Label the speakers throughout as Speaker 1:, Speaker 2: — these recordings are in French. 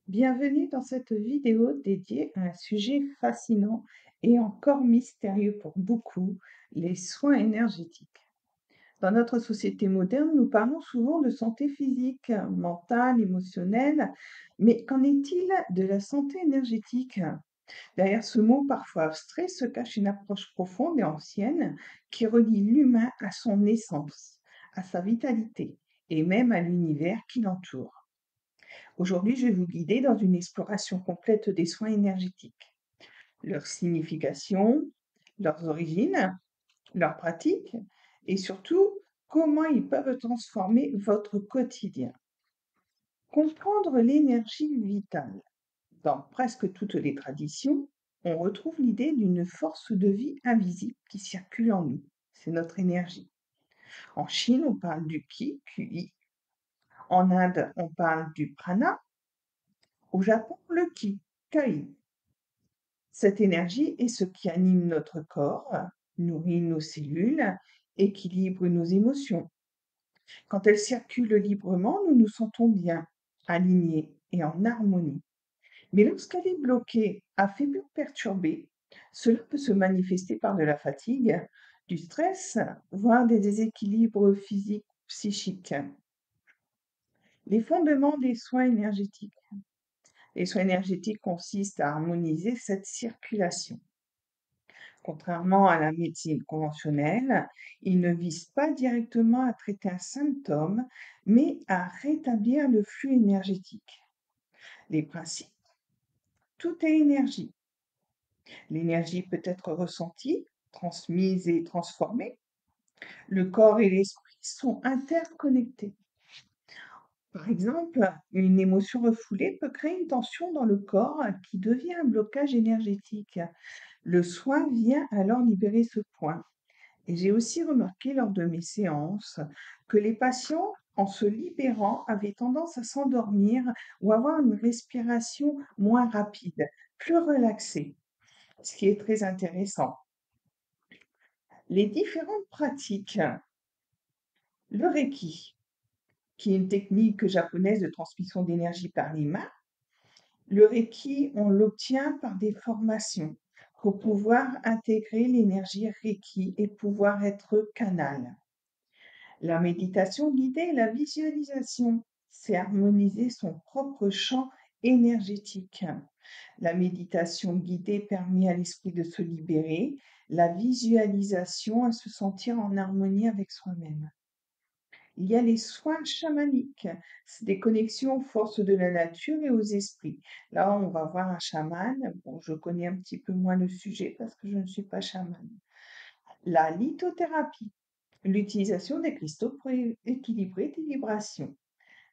Speaker 1: Bienvenue dans cette vidéo dédiée à un sujet fascinant et encore mystérieux pour beaucoup, les soins énergétiques. Dans notre société moderne, nous parlons souvent de santé physique, mentale, émotionnelle, mais qu'en est-il de la santé énergétique? Derrière ce mot parfois abstrait se cache une approche profonde et ancienne qui relie l'humain à son essence, à sa vitalité et même à l'univers qui l'entoure. Aujourd'hui, je vais vous guider dans une exploration complète des soins énergétiques, leur signification, leurs origines, leurs pratiques et surtout comment ils peuvent transformer votre quotidien. Comprendre l'énergie vitale. Dans presque toutes les traditions, on retrouve l'idée d'une force de vie invisible qui circule en nous. C'est notre énergie. En Chine, on parle du qi, QI. En Inde, on parle du prana. Au Japon, le ki, kai. Cette énergie est ce qui anime notre corps, nourrit nos cellules, équilibre nos émotions. Quand elle circule librement, nous nous sentons bien, alignés et en harmonie. Mais lorsqu'elle est bloquée, affaiblie ou perturbée, cela peut se manifester par de la fatigue, du stress, voire des déséquilibres physiques, psychiques. Les fondements des soins énergétiques. Les soins énergétiques consistent à harmoniser cette circulation. Contrairement à la médecine conventionnelle, ils ne visent pas directement à traiter un symptôme, mais à rétablir le flux énergétique. Les principes, tout est énergie. L'énergie peut être ressentie, transmise et transformée. Le corps et l'esprit sont interconnectés. Par exemple, une émotion refoulée peut créer une tension dans le corps qui devient un blocage énergétique. Le soin vient alors libérer ce point. Et j'ai aussi remarqué lors de mes séances que les patients, en se libérant, avaient tendance à s'endormir ou avoir une respiration moins rapide, plus relaxée, ce qui est très intéressant. Les différentes pratiques, le Reiki, qui est une technique japonaise de transmission d'énergie par les mains, le Reiki, on l'obtient par des formations pour pouvoir intégrer l'énergie Reiki et pouvoir être canal. La méditation guidée et la visualisation, c'est harmoniser son propre champ énergétique. La méditation guidée permet à l'esprit de se libérer, la visualisation à se sentir en harmonie avec soi-même. Il y a les soins chamaniques, c'est des connexions aux forces de la nature et aux esprits. Là, on va voir un chaman. Bon, je connais un petit peu moins le sujet parce que je ne suis pas chaman. La lithothérapie, l'utilisation des cristaux pour équilibrer des vibrations.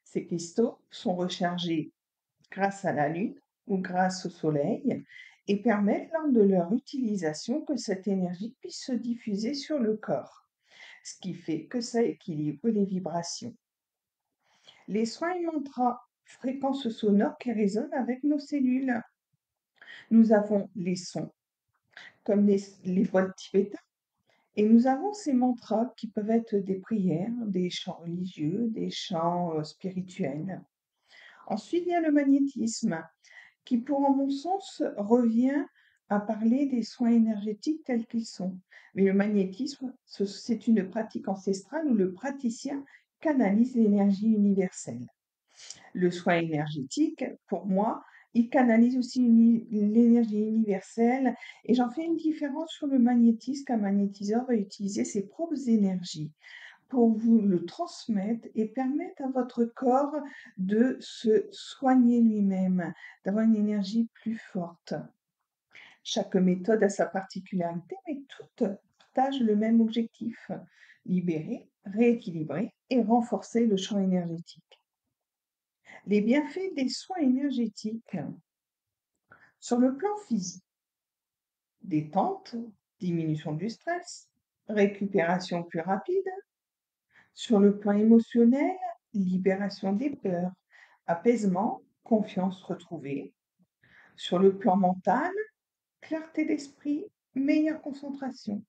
Speaker 1: Ces cristaux sont rechargés grâce à la lune ou grâce au soleil et permettent lors de leur utilisation que cette énergie puisse se diffuser sur le corps, ce qui fait que ça équilibre les vibrations. Les soins et mantras, fréquences sonores qui résonnent avec nos cellules. Nous avons les sons, comme les vols tibétains. Et nous avons ces mantras qui peuvent être des prières, des chants religieux, des chants spirituels. Ensuite, il y a le magnétisme, qui, pour mon sens, revient à parler des soins énergétiques tels qu'ils sont. Mais le magnétisme, c'est une pratique ancestrale où le praticien canalise l'énergie universelle. Le soin énergétique, pour moi, il canalise aussi l'énergie universelle et j'en fais une différence sur le magnétisme qu'un magnétiseur va utiliser ses propres énergies pour vous le transmettre et permettre à votre corps de se soigner lui-même, d'avoir une énergie plus forte. Chaque méthode a sa particularité, mais toutes partagent le même objectif, libérer, rééquilibrer et renforcer le champ énergétique. Les bienfaits des soins énergétiques sur le plan physique, détente, diminution du stress, récupération plus rapide. Sur le plan émotionnel, libération des peurs, apaisement, confiance retrouvée. Sur le plan mental, clarté d'esprit, meilleure concentration.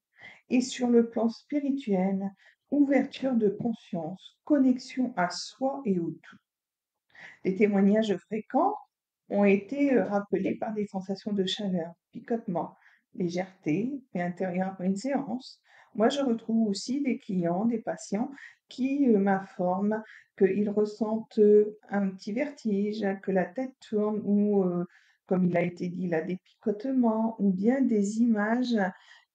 Speaker 1: Et sur le plan spirituel, ouverture de conscience, connexion à soi et au tout. Des témoignages fréquents ont été rappelés par des sensations de chaleur, picotement, légèreté, et intérieure après une séance. Moi, je retrouve aussi des clients, des patients qui m'informent qu'ils ressentent un petit vertige, que la tête tourne ou, comme il a été dit là, des picotements ou bien des images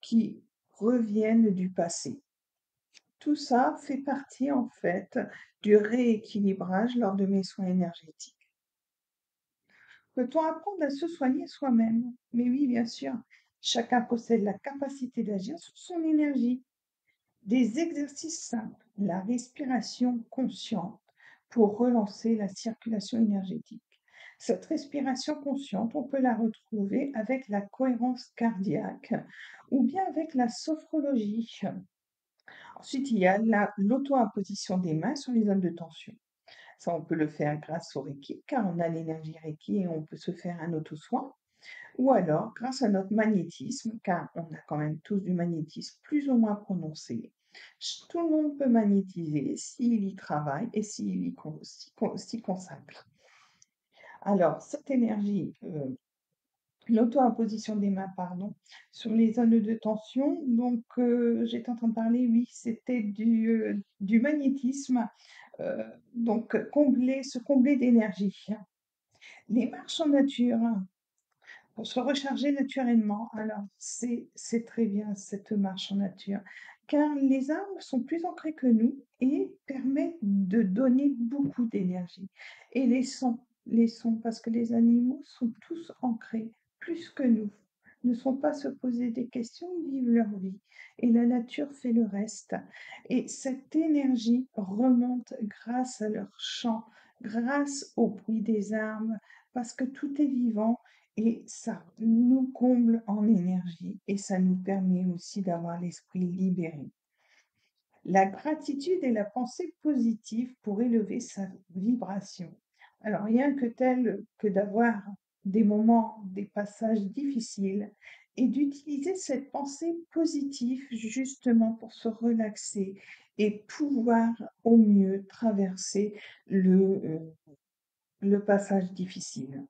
Speaker 1: qui reviennent du passé. Tout ça fait partie en fait du rééquilibrage lors de mes soins énergétiques. Peut-on apprendre à se soigner soi-même? Mais oui, bien sûr. Chacun possède la capacité d'agir sur son énergie. Des exercices simples, la respiration consciente pour relancer la circulation énergétique. Cette respiration consciente, on peut la retrouver avec la cohérence cardiaque ou bien avec la sophrologie. Ensuite, il y a l'auto-imposition des mains sur les zones de tension. Ça, on peut le faire grâce au Reiki, car on a l'énergie Reiki et on peut se faire un auto-soin. Ou alors, grâce à notre magnétisme, car on a quand même tous du magnétisme plus ou moins prononcé. Tout le monde peut magnétiser s'il y travaille et s'y consacre. Alors, cette énergie, l'auto-imposition des mains, pardon, sur les zones de tension, donc j'étais en train de parler, oui, c'était du magnétisme, donc se combler d'énergie. Les marches en nature, pour se recharger naturellement. Alors, c'est très bien cette marche en nature, car les arbres sont plus ancrés que nous et permettent de donner beaucoup d'énergie. Et les sons, parce que les animaux sont tous ancrés, plus que nous, ne sont pas se poser des questions, ils vivent leur vie. Et la nature fait le reste. Et cette énergie remonte grâce à leur chant, grâce au bruit des arbres, parce que tout est vivant et ça nous comble en énergie et ça nous permet aussi d'avoir l'esprit libéré. La gratitude est la pensée positive pour élever sa vibration. Alors, rien que tel que d'avoir des moments, des passages difficiles et d'utiliser cette pensée positive justement pour se relaxer et pouvoir au mieux traverser le passage difficile.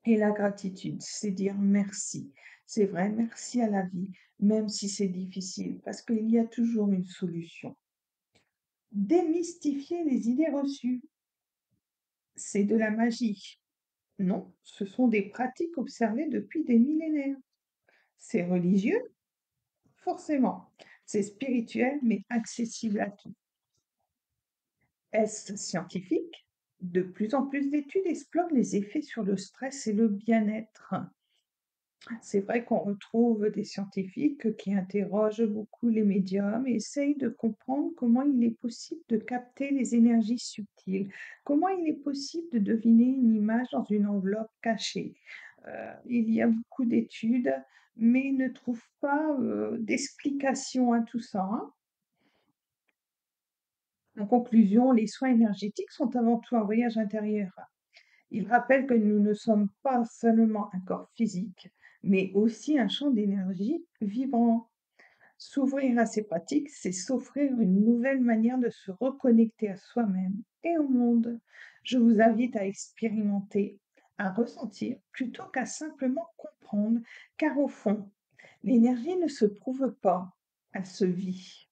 Speaker 1: Et la gratitude, c'est dire merci. C'est vrai, merci à la vie, même si c'est difficile, parce qu'il y a toujours une solution. Démystifier les idées reçues, c'est de la magie. Non, ce sont des pratiques observées depuis des millénaires. C'est religieux, forcément. C'est spirituel, mais accessible à tous. Est-ce scientifique? De plus en plus d'études explorent les effets sur le stress et le bien-être. C'est vrai qu'on retrouve des scientifiques qui interrogent beaucoup les médiums et essayent de comprendre comment il est possible de capter les énergies subtiles, comment il est possible de deviner une image dans une enveloppe cachée. Il y a beaucoup d'études, mais ils ne trouvent pas d'explication à tout ça, hein. En conclusion, les soins énergétiques sont avant tout un voyage intérieur. Il rappelle que nous ne sommes pas seulement un corps physique, mais aussi un champ d'énergie vibrant. S'ouvrir à ces pratiques, c'est s'offrir une nouvelle manière de se reconnecter à soi-même et au monde. Je vous invite à expérimenter, à ressentir, plutôt qu'à simplement comprendre, car au fond, l'énergie ne se prouve pas, elle se vit.